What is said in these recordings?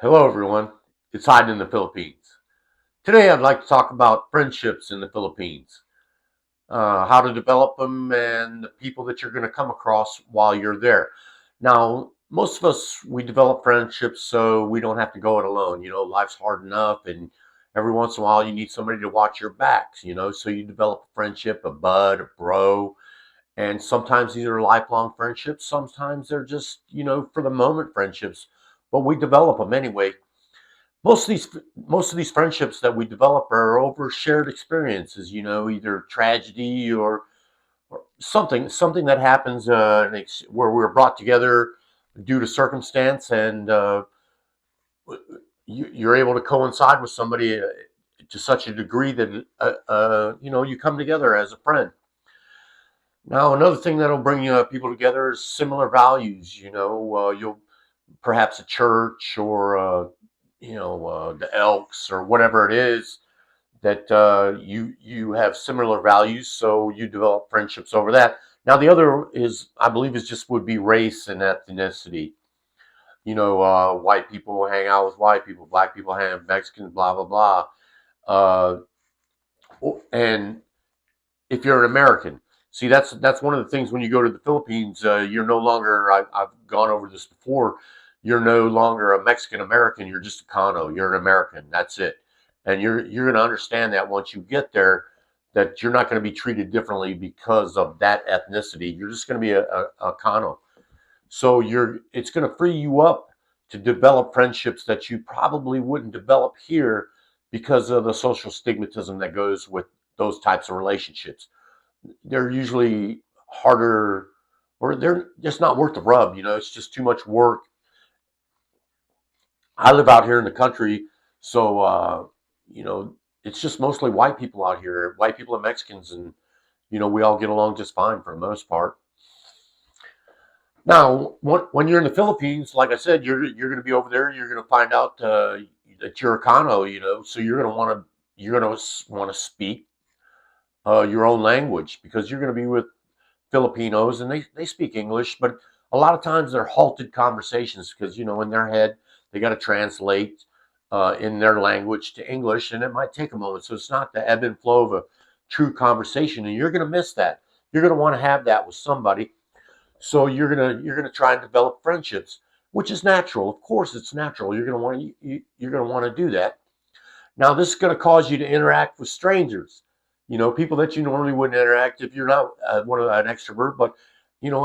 Hello, everyone. It's Hyde in the Philippines. Today, I'd like to talk about friendships in the Philippines, how to develop them, and the people that you're going to come across while you're there. Now, most of us, we develop friendships so we don't have to go it alone. Life's hard enough, and every once in a while, you need somebody to watch your backs, so you develop a friendship, a bud, a bro, and sometimes these are lifelong friendships. Sometimes they're just, for the moment friendships, but we develop them anyway. Most of these friendships that we develop are over shared experiences, either tragedy or something that happens where we're brought together due to circumstance, and you're able to coincide with somebody to such a degree that you come together as a friend. Now, another thing that'll bring people together is similar values. You'll perhaps a church or the Elks or whatever it is that you have similar values, so you develop friendships over that. Now, the other is, I believe, is just would be race and ethnicity. White people hang out with white people, black people hang with Mexicans, blah blah blah. Uh, and if you're an American, see that's one of the things when you go to the Philippines, you're no longer. I've gone over this before. You're no longer a Mexican American. You're just a Kano. You're an American. That's it. And you're going to understand that once you get there, that you're not going to be treated differently because of that ethnicity. You're just going to be a Kano. So it's going to free you up to develop friendships that you probably wouldn't develop here because of the social stigmatism that goes with those types of relationships. They're usually harder, or they're just not worth the rub. It's just too much work. I live out here in the country, so you know it's just mostly white people out here, white people and Mexicans, and we all get along just fine for the most part. Now, when you're in the Philippines, like I said, you're going to be over there. You're going to find out that you're a Kano, so you're going to want to speak your own language because you're going to be with Filipinos and they speak English, but a lot of times they're halted conversations because, in their head, they got to translate in their language to English and it might take a moment. So it's not the ebb and flow of a true conversation. And you're going to miss that. You're going to want to have that with somebody. So you're going to try and develop friendships, which is natural. Of course, it's natural. You're going to want to do that. Now, this is going to cause you to interact with strangers, people that you normally wouldn't interact if you're not an extrovert. But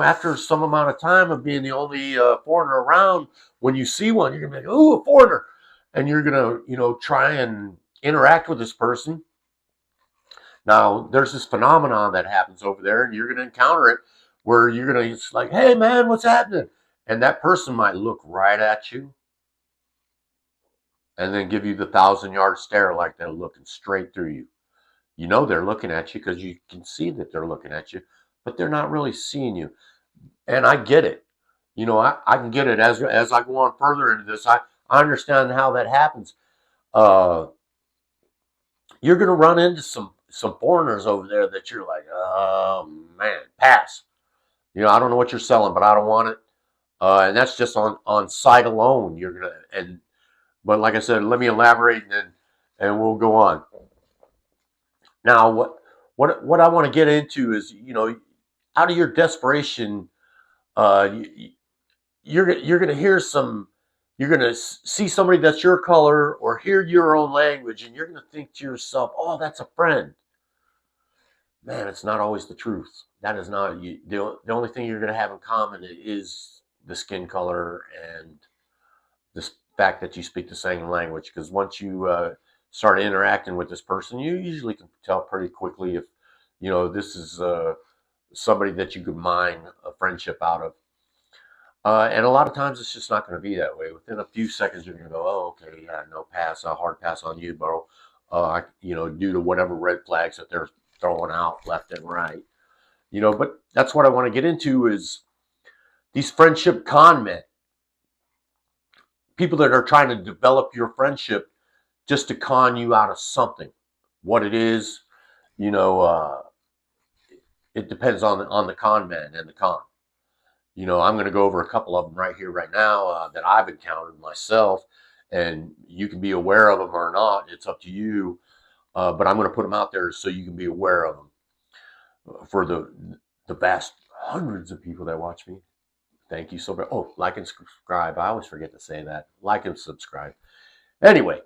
after some amount of time of being the only foreigner around, when you see one, you're gonna be like, "Oh, a foreigner," and you're gonna, try and interact with this person. Now, there's this phenomenon that happens over there, and you're gonna encounter it where you're gonna it's like, "Hey, man, what's happening?" And that person might look right at you and then give you the 1,000-yard stare like they're looking straight through you. They're looking at you because you can see that they're looking at you, but they're not really seeing you. And I get it. I can get it as I go on further into this. I understand how that happens. Uh, you're going to run into some foreigners over there that you're like, oh man, pass. I don't know what you're selling, but I don't want it. And that's just on site alone. You're gonna and but like I said, let me elaborate and we'll go on. Now, what I want to get into is, out of your desperation, you, you're going to hear you're going to see somebody that's your color or hear your own language, and you're going to think to yourself, "Oh, that's a friend." Man, it's not always the truth. That is not the only thing you're going to have in common is the skin color and the fact that you speak the same language. Because once you start interacting with this person, you usually can tell pretty quickly if this is somebody that you could mine a friendship out of. And a lot of times it's just not going to be that way. Within a few seconds, you're going to go, "Oh, okay, yeah, no pass, a hard pass on you, bro." Due to whatever red flags that they're throwing out left and right. But that's what I want to get into is these friendship con men, people that are trying to develop your friendship just to con you out of something. What it is, you know, uh, it depends on the con man and the con. I'm going to go over a couple of them right here, right now, that I've encountered myself. and you can be aware of them or not. It's up to you. But I'm going to put them out there so you can be aware of them. For the vast hundreds of people that watch me, thank you so much. Oh, like and subscribe. I always forget to say that. Like and subscribe. Anyway,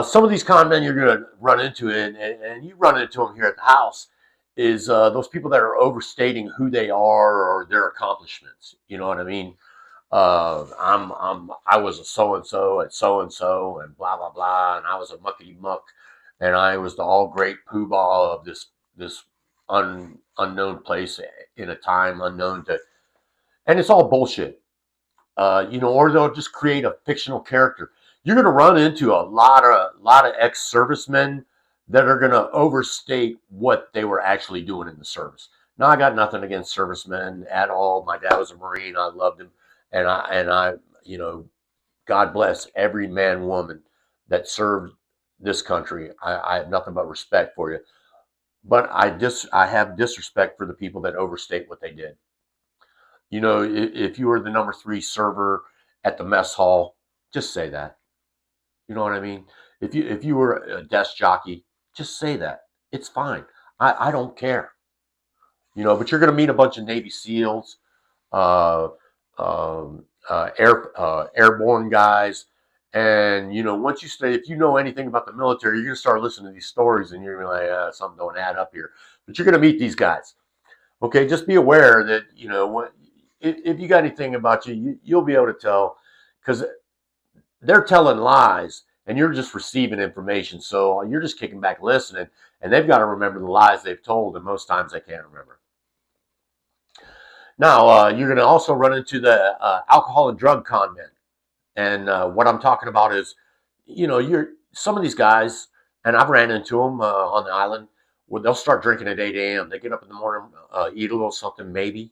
some of these con men you're going to run into, and you run into them here at the house, is those people that are overstating who they are or their accomplishments. You know what I mean? I was a so and so at so and blah blah blah, and I was a muckety muck, and I was the all great poobah of this unknown place in a time unknown to, and it's all bullshit. Or they'll just create a fictional character. You're going to run into a lot of ex-servicemen that are going to overstate what they were actually doing in the service. Now, I got nothing against servicemen at all. My dad was a Marine. I loved him, and I, God bless every man, woman that served this country. I have nothing but respect for you, but I have disrespect for the people that overstate what they did. If you were the number 3 server at the mess hall, just say that. You know what I mean? If you were a desk jockey, just say that. It's fine. I don't care. But you're going to meet a bunch of Navy SEALs, uh, airborne guys, and once you stay, if you know anything about the military, you're going to start listening to these stories, and you're going to be like, something don't add up here. But you're going to meet these guys. Okay, just be aware that if you got anything about you, you'll be able to tell, because they're telling lies and you're just receiving information. So you're just kicking back listening, and they've got to remember the lies they've told, and most times they can't remember. Now, you're going to also run into the alcohol and drug con men. And what I'm talking about is, you're some of these guys, and I've ran into them on the island, where they'll start drinking at 8 a.m. They get up in the morning, eat a little something maybe,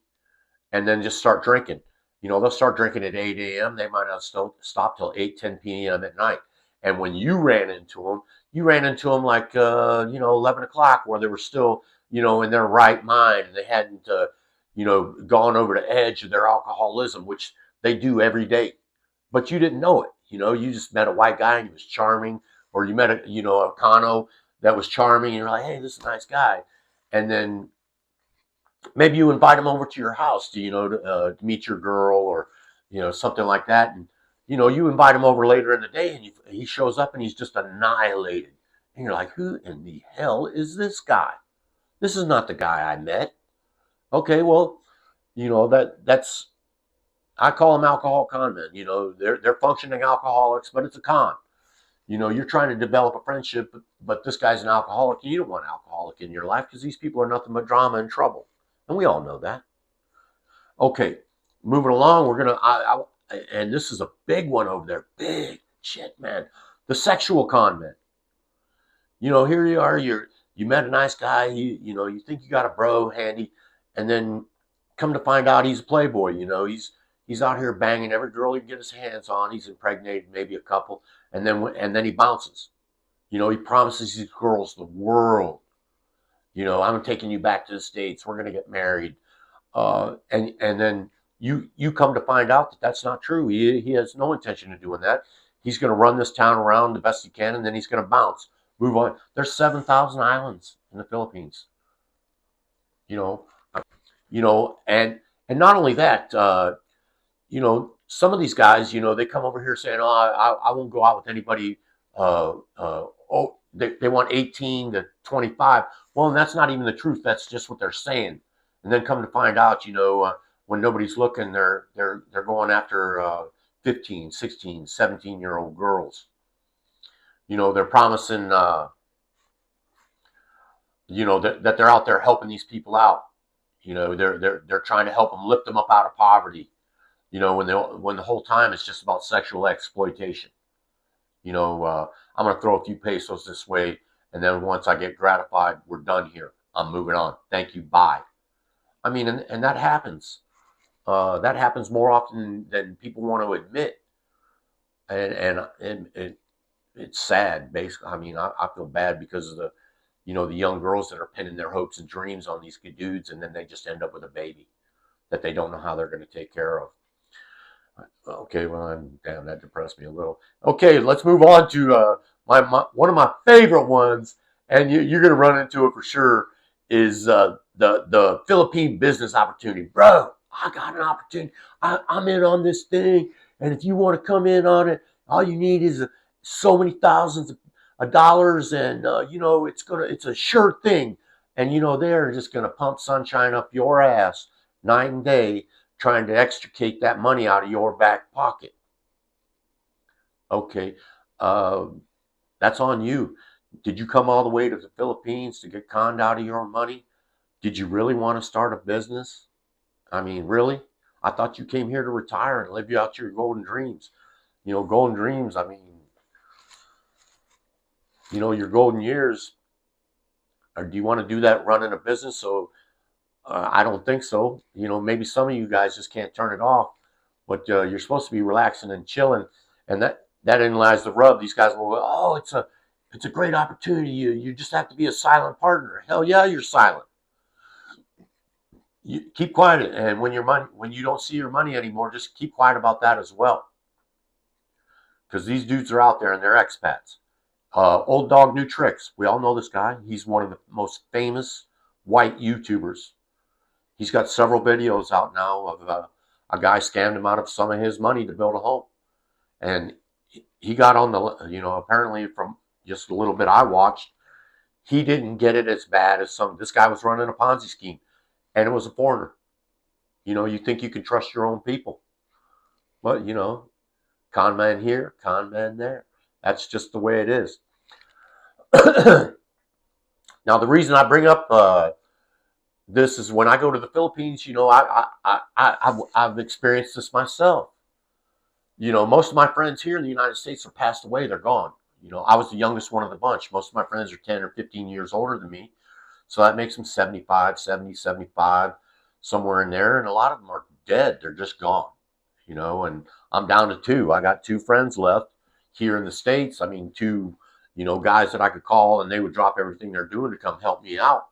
and then just start drinking. They'll start drinking at 8 a.m. They might not stop till 8, 10 p.m. at night. And when you ran into them like, 11 o'clock, where they were still, in their right mind. And they hadn't, gone over the edge of their alcoholism, which they do every day. But you didn't know it. You just met a white guy and he was charming, or you met a Kano that was charming, and you're like, hey, this is a nice guy. And then maybe you invite him over to your house to meet your girl, or something like that. And you invite him over later in the day, and he shows up and he's just annihilated. And you're like, who in the hell is this guy? This is not the guy I met. Okay, well, that's I call them alcohol con men. They're functioning alcoholics, but it's a con. You're trying to develop a friendship, but this guy's an alcoholic, and you don't want an alcoholic in your life, because these people are nothing but drama and trouble. And we all know that. Okay, moving along, we're going to, and this is a big one over there. Big shit, man. The sexual con men. Here you are, you met a nice guy, you think you got a bro handy, and then come to find out he's a playboy. He's out here banging every girl he can get his hands on. He's impregnated maybe a couple, and then he bounces. He promises these girls the world. I'm taking you back to the States. We're going to get married. And then you come to find out that that's not true. He has no intention of doing that. He's going to run this town around the best he can, and then he's going to bounce, move on. There's 7,000 islands in the Philippines. And not only that, some of these guys, they come over here saying, oh, I won't go out with anybody. They want 18 to 25. Well, and that's not even the truth. That's just what they're saying. And then come to find out, when nobody's looking, they're going after 15, 16, 17-year-old girls. They're promising, that they're out there helping these people out. They're trying to help them, lift them up out of poverty. When the whole time it's just about sexual exploitation. I'm going to throw a few pesos this way, and then once I get gratified, we're done here. I'm moving on. Thank you. Bye. I mean, and that happens. That happens more often than people want to admit. And it's sad, basically. I mean, I feel bad because of the young girls that are pinning their hopes and dreams on these dudes, and then they just end up with a baby that they don't know how they're going to take care of. Okay, well, damn, that depressed me a little. Okay, let's move on to my one of my favorite ones, and you're gonna run into it for sure. Is the Philippine business opportunity, bro? I got an opportunity. I'm in on this thing, and if you want to come in on it, all you need is so many thousands of dollars, and it's a sure thing. And they're just gonna pump sunshine up your ass night and day trying to extricate that money out of your back pocket. Okay, uh, that's on you. Did you come all the way to the Philippines to get conned out of your money? Did you really want to start a business? I mean, really? I thought you came here to retire and live out your golden dreams. Golden dreams, I mean, your golden years. Or do you want to do that running a business? So I don't think so. Maybe some of you guys just can't turn it off, but you're supposed to be relaxing and chilling, and that in lies the rub. These guys will go, "Oh, it's a great opportunity. You just have to be a silent partner." Hell yeah, you're silent. You keep quiet, and when you don't see your money anymore, just keep quiet about that as well, because these dudes are out there and they're expats. Old dog, new tricks. We all know this guy. He's one of the most famous white YouTubers. He's got several videos out now of a guy scammed him out of some of his money to build a home. And he got on apparently from just a little bit I watched, he didn't get it as bad as this guy was running a Ponzi scheme and it was a foreigner. You think you can trust your own people. But, con man here, con man there. That's just the way it is. Now, the reason I bring up this is when I go to the Philippines, I've experienced this myself. Most of my friends here in the United States are passed away. They're gone. I was the youngest one of the bunch. Most of my friends are 10 or 15 years older than me. So that makes them 75, 70, 75, somewhere in there. And a lot of them are dead. They're just gone, and I'm down to two. I got two friends left here in the States. I mean, two, guys that I could call and they would drop everything they're doing to come help me out.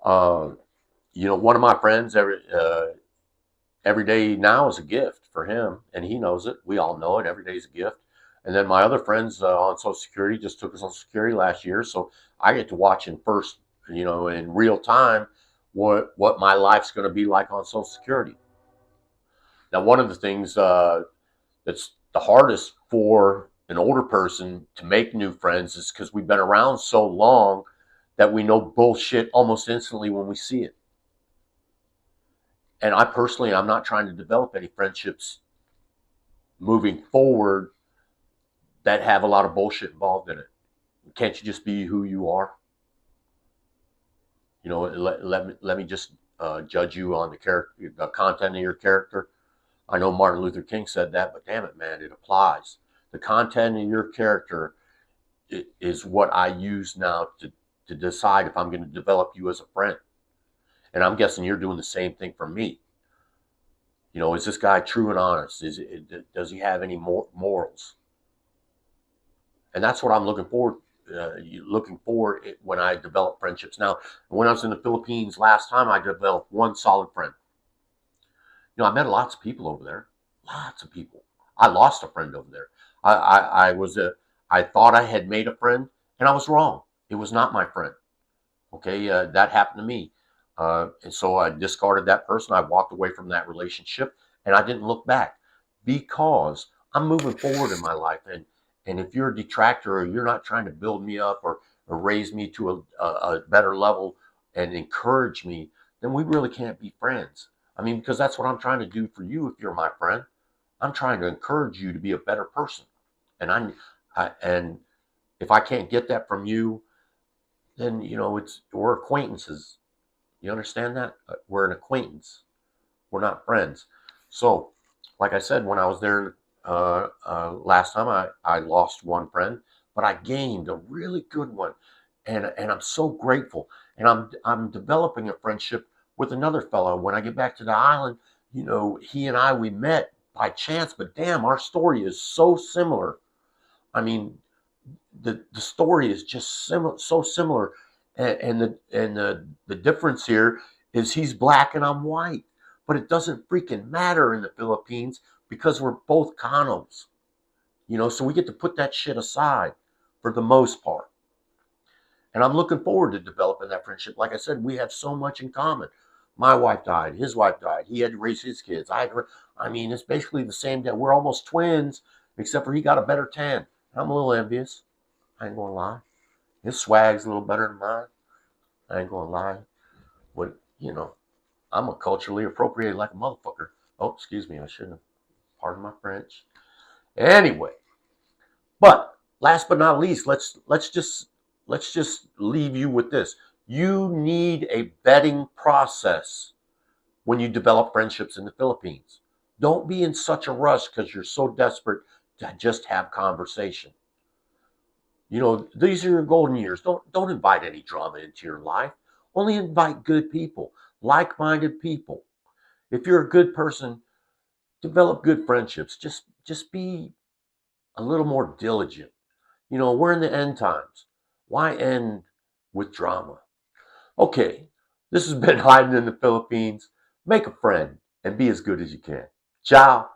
One of my friends, every day now is a gift for him, and he knows it. We all know it. Every day is a gift. And then my other friends on Social Security just took Social Security last year, so I get to watch in first, in real time, what my life's going to be like on Social Security. Now, one of the things that's the hardest for an older person to make new friends is because we've been around so long that we know bullshit almost instantly when we see it. And I'm not trying to develop any friendships moving forward that have a lot of bullshit involved in it. Can't you just be who you are? Let me just judge you on the content of your character. I know Martin Luther King said that, but damn it, man, it applies. The content of your character is what I use now to decide if I'm going to develop you as a friend. And I'm guessing you're doing the same thing for me. Is this guy true and honest? Does he have any morals? And that's what I'm looking for when I develop friendships. Now, when I was in the Philippines last time, I developed one solid friend. I met lots of people over there, lots of people. I lost a friend over there. I thought I had made a friend, and I was wrong. It was not my friend. Okay, that happened to me. And so I discarded that person. I walked away from that relationship, and I didn't look back because I'm moving forward in my life. And if you're a detractor or you're not trying to build me up or raise me to a better level and encourage me, then we really can't be friends. I mean, because that's what I'm trying to do for you if you're my friend. I'm trying to encourage you to be a better person. And if I can't get that from you, then we're acquaintances. You understand that? We're an acquaintance. We're not friends. So, like I said, when I was there last time, I lost one friend, but I gained a really good one, and I'm so grateful. And I'm developing a friendship with another fellow. When I get back to the island, he and we met by chance, but damn, our story is so similar. I mean, the story is just so similar, and the difference here is he's black and I'm white, but it doesn't freaking matter in the Philippines because we're both condoms. So we get to put that shit aside for the most part. And I'm looking forward to developing that friendship. Like I said, we have so much in common. My wife died. His wife died. He had to raise his kids. I mean, it's basically the same day. We're almost twins, except for he got a better tan. I'm a little envious. I ain't gonna lie. His swag's a little better than mine. I ain't gonna lie. But, I'm a culturally appropriated like a motherfucker. Oh, excuse me. I shouldn't have. Pardon my French. Anyway, but last but not least, let's just leave you with this. You need a vetting process when you develop friendships in the Philippines. Don't be in such a rush because you're so desperate to just have conversation. These are your golden years. Don't invite any drama into your life. Only invite good people, like-minded people. If you're a good person, develop good friendships. Just be a little more diligent. We're in the end times. Why end with drama? Okay, this has been Hiding in the Philippines. Make a friend and be as good as you can. Ciao.